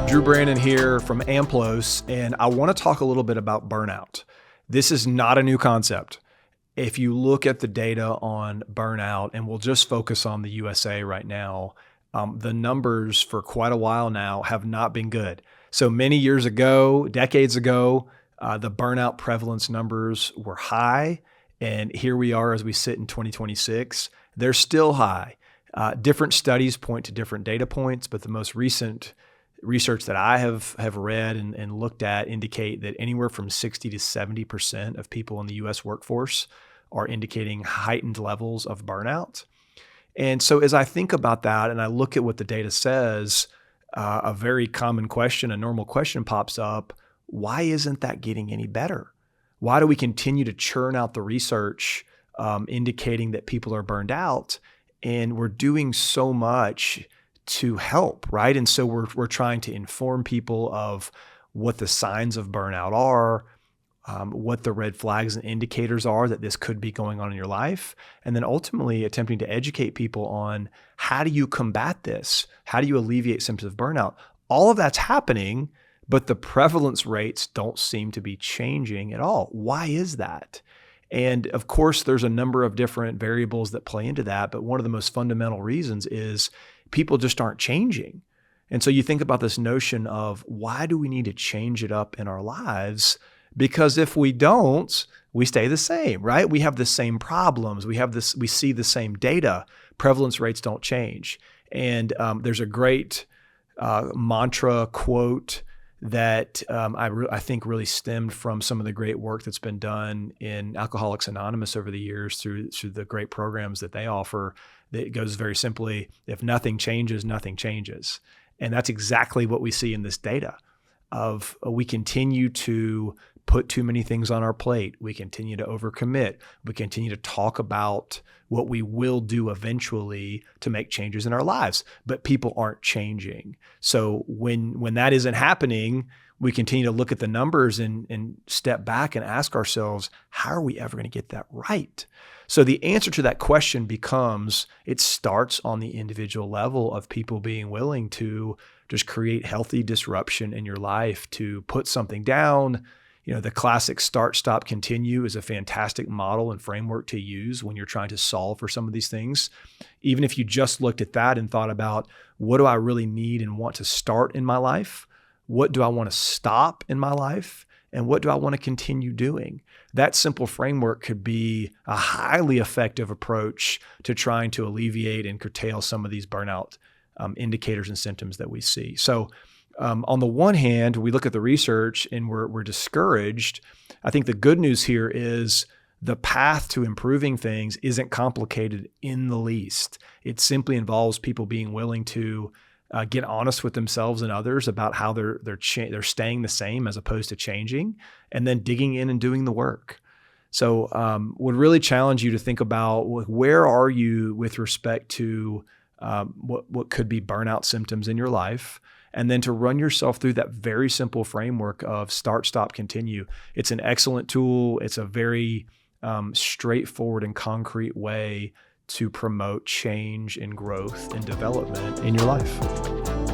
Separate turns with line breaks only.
Drew Brannon here from AMPLOS, and I want to talk a little bit about burnout. This is not a new concept. If you look at the data on burnout, and we'll just focus on the USA right now, the numbers for quite a while now have not been good. So many years ago, decades ago, the burnout prevalence numbers were high, and here we are as we sit in 2026. They're still high. Different studies point to different data points, but the most recent research that I have read and looked at indicate that anywhere from 60 to 70% of people in the US workforce are indicating heightened levels of burnout. And so as I think about that and I look at what the data says, a very common question, a normal question pops up: why isn't that getting any better? Why do we continue to churn out the research indicating that people are burned out, and we're doing so much to help, right? And so we're trying to inform people of what the signs of burnout are, what the red flags and indicators are that this could be going on in your life, and then ultimately attempting to educate people on how do you combat this? How do you alleviate symptoms of burnout? All of that's happening, but the prevalence rates don't seem to be changing at all. Why is that? And of course, there's a number of different variables that play into that, but one of the most fundamental reasons is people just aren't changing. And so you think about this notion of, why do we need to change it up in our lives? Because if we don't, we stay the same, right? We have the same problems. We see the same data. Prevalence rates don't change. And there's a great mantra quote that I think really stemmed from some of the great work that's been done in Alcoholics Anonymous over the years through the great programs that they offer. That goes very simply: if nothing changes, nothing changes. And that's exactly what we see in this data of we continue to put too many things on our plate. We continue to overcommit. We continue to talk about what we will do eventually to make changes in our lives, but people aren't changing. So when that isn't happening, we continue to look at the numbers and step back and ask ourselves, how are we ever going to get that right? So the answer to that question becomes, it starts on the individual level of people being willing to just create healthy disruption in your life, to put something down. You know, the classic start, stop, continue is a fantastic model and framework to use when you're trying to solve for some of these things. Even if you just looked at that and thought about, what do I really need and want to start in my life? What do I want to stop in my life? And what do I want to continue doing? That simple framework could be a highly effective approach to trying to alleviate and curtail some of these burnout indicators and symptoms that we see. So on the one hand, we look at the research and we're discouraged. I think the good news here is the path to improving things isn't complicated in the least. It simply involves people being willing to get honest with themselves and others about how they're staying the same as opposed to changing, and then digging in and doing the work. So would really challenge you to think about, where are you with respect to what could be burnout symptoms in your life, and then to run yourself through that very simple framework of start, stop, continue. It's an excellent tool. It's a very straightforward and concrete way to promote change and growth and development in your life.